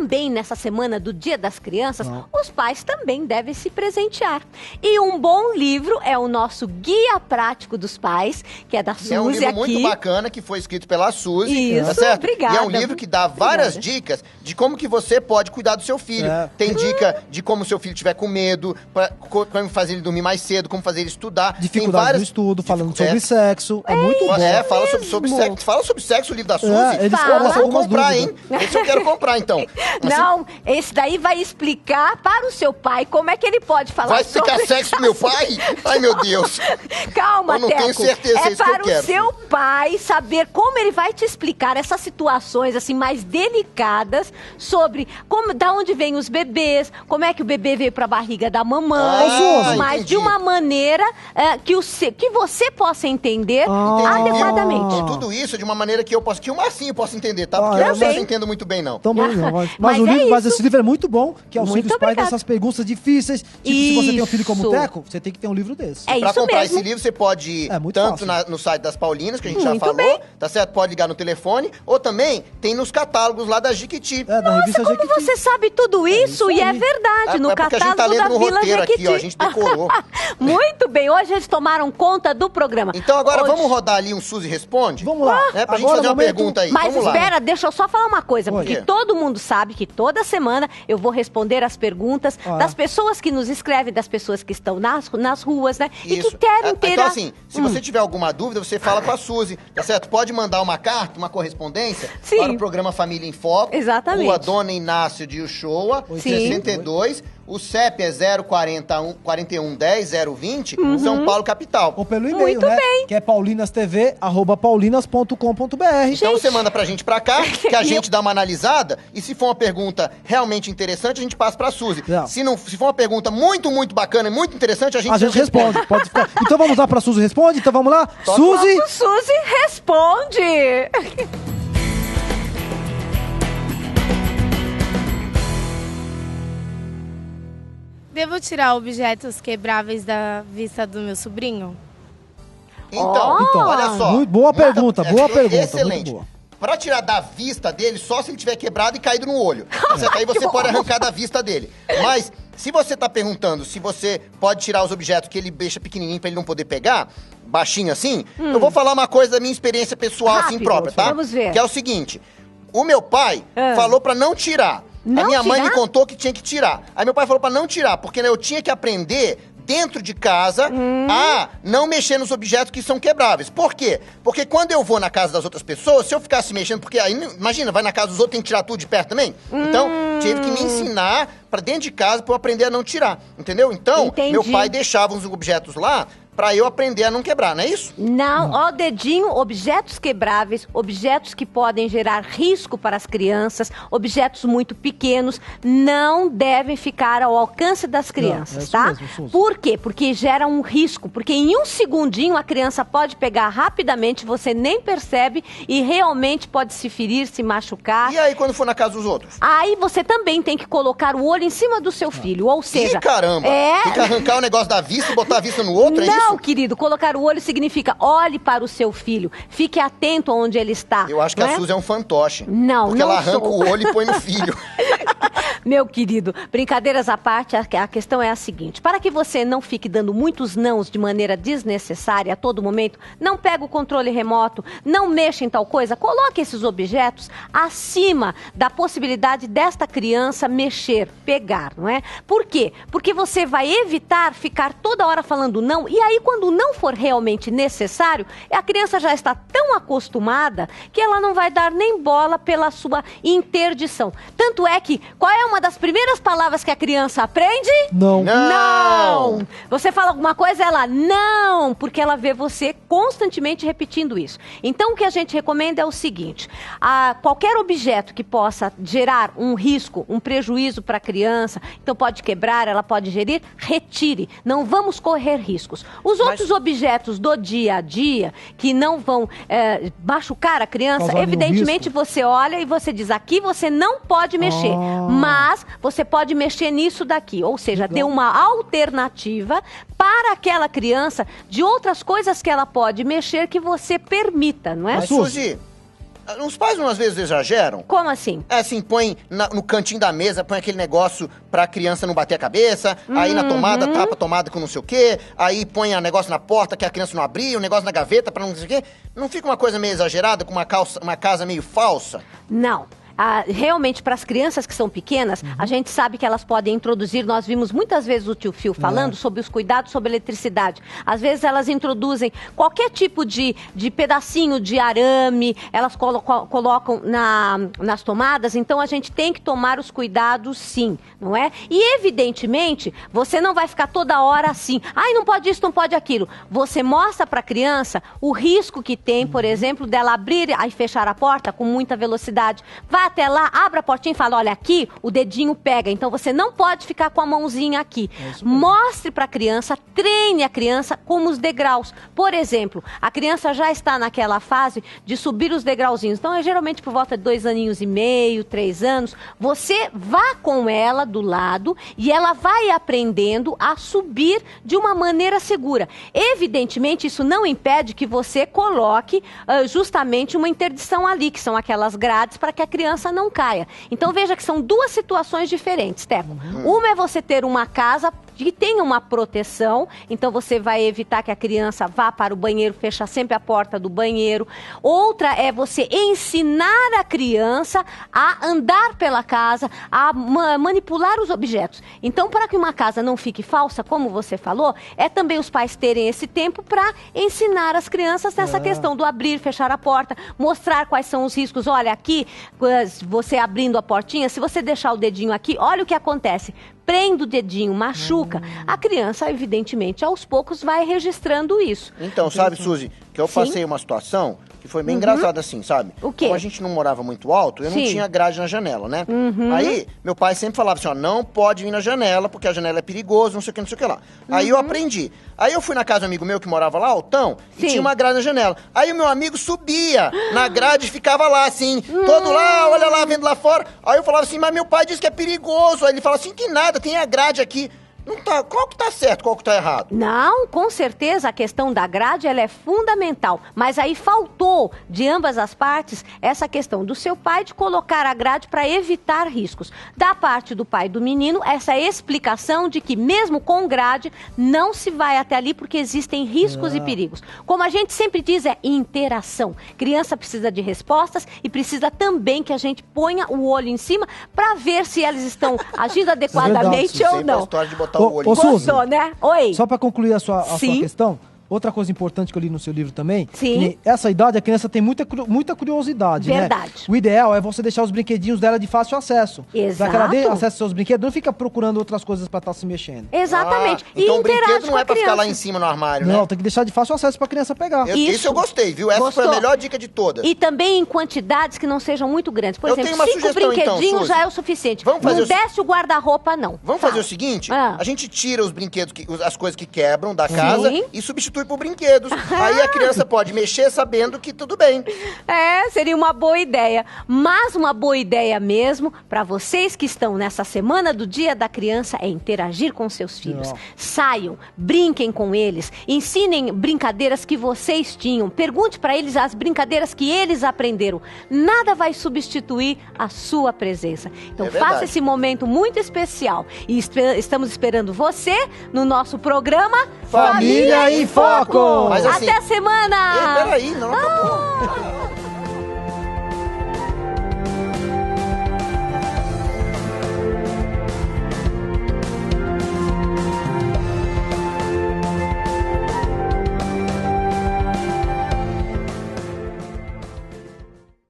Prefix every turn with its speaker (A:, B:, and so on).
A: também nessa semana do Dia das Crianças, os pais também devem se presentear. E um bom livro é o nosso Guia Prático dos Pais, que é da Suzy aqui.
B: É um livro muito bacana, que foi escrito pela Suzy.
A: Isso,
B: tá certo?
A: obrigada.
B: E é um livro que dá várias dicas de como que você pode cuidar do seu filho. Tem dica de como o seu filho tiver com medo, como fazer ele dormir mais cedo, como fazer ele estudar.
C: Dificuldade do estudo, falando sobre sexo. É muito bom.
B: Fala sobre sexo. Fala sobre sexo o livro da Suzy.
C: Eu
B: vou comprar, hein? Esse eu quero comprar, então.
A: Não, esse daí vai explicar para o seu pai como é que ele pode falar
B: Vai explicar sexo pro meu pai? Ai, meu Deus.
A: Calma,
B: eu não
A: Teco.
B: tenho certeza, é isso que eu quero.
A: É para o seu pai saber como ele vai te explicar essas situações assim mais delicadas sobre da onde vêm os bebês, como é que o bebê veio para a barriga da mamãe, mas
B: entendi.
A: de uma maneira que você possa entender adequadamente.
B: Tudo isso de uma maneira que eu posso, que o Marcinho possa entender, tá? Porque eu não entendo muito bem, não.
C: Também não. Mas esse livro é muito bom, que auxilia os pais nessas perguntas difíceis. Tipo, se você tem um filho como o Teco, você tem que ter um livro desse.
B: Pra comprar esse livro, você pode ir tanto no site das Paulinas, que a gente já falou, tá certo? Pode ligar no telefone, ou também tem nos catálogos lá da Jequiti.
A: Nossa, como você sabe tudo isso? E é verdade, no
B: porque a gente
A: catálogo
B: tá lendo
A: da
B: no
A: Vila
B: roteiro
A: Jequiti.
B: aqui, ó, a gente decorou.
A: Muito bem, hoje eles tomaram conta do programa.
B: Então agora vamos rodar ali um Suzy Responde?
C: Vamos lá.
B: Pra gente fazer uma pergunta aí.
A: Mas
B: vamos
A: espera,
B: lá.
A: deixa eu só falar uma coisa, porque todo mundo sabe que toda semana eu vou responder as perguntas das pessoas que nos escrevem, das pessoas que estão nas ruas, né?
B: Isso.
A: E que querem ter...
B: Então assim, se você tiver alguma dúvida, você fala com a Suzy, tá certo? Pode mandar uma carta, uma correspondência para o programa Família em Foco.
A: Exatamente.
B: Rua Dona Inácio de Uchoa, 62. O CEP é 041 10 020, São Paulo, capital.
C: Ou pelo e-mail, né? Que é paulinastv@paulinas.com.br.
B: Então você manda pra gente pra cá, que a gente dá uma analisada, e se for uma pergunta realmente interessante, a gente passa pra Suzy. Se for uma pergunta muito, muito bacana e muito interessante, a gente
C: responde. Pode ficar. Então vamos lá pra Suzy Responde? Então vamos lá? Suzy!
A: Suzy Responde!
D: Devo tirar objetos quebráveis da vista do meu sobrinho?
B: Então, olha só.
C: Muito boa pergunta,
B: excelente.
C: Muito boa.
B: Pra tirar da vista dele, só se ele tiver quebrado e caído no olho. Aí você pode arrancar da vista dele. Mas, se você tá perguntando se você pode tirar os objetos que ele deixa pequenininho pra ele não poder pegar, baixinho assim, eu vou falar uma coisa da minha experiência pessoal assim própria, tá?
A: Vamos ver.
B: Que é o seguinte, o meu pai falou pra não tirar. A minha mãe me contou que tinha que tirar. Aí meu pai falou pra não tirar, porque eu tinha que aprender dentro de casa a não mexer nos objetos que são quebráveis. Por quê? Porque quando eu vou na casa das outras pessoas, se eu ficasse mexendo, porque aí, imagina, vai na casa dos outros, tem que tirar tudo de perto também. Então, tive que me ensinar pra dentro de casa pra eu aprender a não tirar, entendeu? Então, meu pai deixava uns objetos lá pra eu aprender a não quebrar, não é isso?
A: Não, ó, dedinho, objetos quebráveis, objetos que podem gerar risco para as crianças, objetos muito pequenos, não devem ficar ao alcance das crianças, tá? Por quê? Porque gera um risco, porque em um segundinho a criança pode pegar rapidamente, você nem percebe e realmente pode se ferir, se machucar.
B: E aí, quando for na casa dos outros?
A: Aí você também tem que colocar o olho em cima do seu filho, ou seja...
B: Ih, caramba! Tem que arrancar o negócio da vista e botar a vista no outro, é isso?
A: Não, querido, colocar o olho significa olhe para o seu filho, fique atento onde ele está.
B: Eu acho que a Suzy é um fantoche.
A: Não,
B: porque ela arranca o olho e põe no filho.
A: Meu querido, brincadeiras à parte, a questão é a seguinte: para que você não fique dando muitos nãos de maneira desnecessária a todo momento, não pega o controle remoto, não mexa em tal coisa, coloque esses objetos acima da possibilidade desta criança mexer, pegar, não é? Por quê? Porque você vai evitar ficar toda hora falando não, e aí quando não for realmente necessário, a criança já está tão acostumada que ela não vai dar nem bola pela sua interdição. Tanto é que, qual é uma das primeiras palavras que a criança aprende?
C: Não.
A: Não. Você fala alguma coisa, ela não, porque ela vê você constantemente repetindo isso. Então, o que a gente recomenda é o seguinte: qualquer objeto que possa gerar um risco, um prejuízo para a criança, então pode quebrar, ela pode gerir, retire. Não vamos correr riscos. Os outros objetos do dia a dia, que não vão machucar a criança, evidentemente você olha e você diz, aqui você não pode mexer, mas você pode mexer nisso daqui. Ou seja, dê uma alternativa para aquela criança de outras coisas que ela pode mexer que você permita, não é?
B: Mas, Suzy, Os pais, às vezes, exageram.
A: Como assim?
B: É assim, põe no cantinho da mesa, põe aquele negócio pra criança não bater a cabeça, aí na tomada, tapa a tomada com não sei o quê, aí põe o negócio na porta que a criança não abrir, o negócio na gaveta pra não sei o quê. Não fica uma coisa meio exagerada, com uma casa meio falsa?
A: Não. Realmente, para as crianças que são pequenas, a gente sabe que elas podem introduzir, nós vimos muitas vezes o tio Phil falando sobre os cuidados sobre eletricidade. Às vezes elas introduzem qualquer tipo de pedacinho de arame, elas colocam nas tomadas, então a gente tem que tomar os cuidados sim, não é? E evidentemente, você não vai ficar toda hora assim, ai, não pode isso, não pode aquilo. Você mostra para a criança o risco que tem, por exemplo, dela abrir e fechar a porta com muita velocidade. Vai até lá, abre a portinha e fala, olha, aqui o dedinho pega, então você não pode ficar com a mãozinha aqui. Mostre para a criança, treine a criança como os degraus. Por exemplo, a criança já está naquela fase de subir os degrauzinhos, então é geralmente por volta de 2 aninhos e meio, 3 anos, você vá com ela do lado e ela vai aprendendo a subir de uma maneira segura. Evidentemente, isso não impede que você coloque justamente uma interdição ali, que são aquelas grades para que a criança não caia. Então veja que são 2 situações diferentes, Teco. Uma é você ter uma casa que tenha uma proteção, então você vai evitar que a criança vá para o banheiro, fecha sempre a porta do banheiro. Outra é você ensinar a criança a andar pela casa, a manipular os objetos. Então, para que uma casa não fique falsa, como você falou, é também os pais terem esse tempo para ensinar as crianças nessa questão do abrir, fechar a porta, mostrar quais são os riscos. Olha, aqui, você abrindo a portinha, se você deixar o dedinho aqui, olha o que acontece. Prende o dedinho, machuca. A criança, evidentemente, aos poucos vai registrando isso.
B: Então, sabe, Suzy, que eu passei uma situação que foi bem engraçada assim, sabe?
A: O quê?
B: Como a gente não morava muito alto, eu não tinha grade na janela, né? Aí, meu pai sempre falava assim, ó, não pode vir na janela, porque a janela é perigoso, não sei o que, não sei o que lá. Aí eu aprendi. Aí eu fui na casa de um amigo meu que morava lá, altão, e tinha uma grade na janela. Aí o meu amigo subia na grade e ficava lá, assim, todo lá, olha lá, vendo lá fora. Aí eu falava assim, mas meu pai disse que é perigoso. Aí ele fala assim, que nada, tem a grade aqui. Não tá, qual que tá certo, qual que tá errado?
A: Não, com certeza a questão da grade ela é fundamental, mas aí faltou de ambas as partes essa questão do seu pai de colocar a grade para evitar riscos. Da parte do pai do menino, essa explicação de que mesmo com grade não se vai até ali porque existem riscos e perigos. Como a gente sempre diz, é interação. Criança precisa de respostas e precisa também que a gente ponha o olho em cima para ver se elas estão agindo adequadamente ou não.
B: De botar o olho.
A: Gostou, né? Oi.
C: Só para concluir a sua questão, outra coisa importante que eu li no seu livro também,
A: Sim.
C: que essa idade a criança tem muita curiosidade,
A: Verdade.
C: né? O ideal é você deixar os brinquedinhos dela de fácil acesso.
A: Exato.
C: Para que ela dê acesso aos seus brinquedos, não fica procurando outras coisas para estar se mexendo.
A: Exatamente.
B: Então
A: e
B: o brinquedo não é
A: para
B: ficar lá em cima no armário, né?
C: Não, tem que deixar de fácil acesso para a criança pegar.
B: Isso eu gostei, viu? Essa foi a melhor dica de todas.
A: E também em quantidades que não sejam muito grandes. Por
B: Eu
A: exemplo,
B: tenho uma
A: 5
B: sugestão,
A: brinquedinhos
B: então,
A: já é o suficiente.
B: Vamos fazer
A: não desce o guarda-roupa, não.
B: Vamos fazer o seguinte, a gente tira os brinquedos, as coisas que quebram da casa e substitui por brinquedos. Aí a criança pode mexer sabendo que tudo bem.
A: Seria uma boa ideia. Mas uma boa ideia mesmo, para vocês que estão nessa semana do Dia da Criança, é interagir com seus filhos. Saiam, brinquem com eles, ensinem brincadeiras que vocês tinham. Pergunte para eles as brincadeiras que eles aprenderam. Nada vai substituir a sua presença. Então faça esse momento muito especial. E estamos esperando você no nosso programa
C: Família em Foco!
B: Mas assim,
A: até a semana!
B: Peraí, não acabou.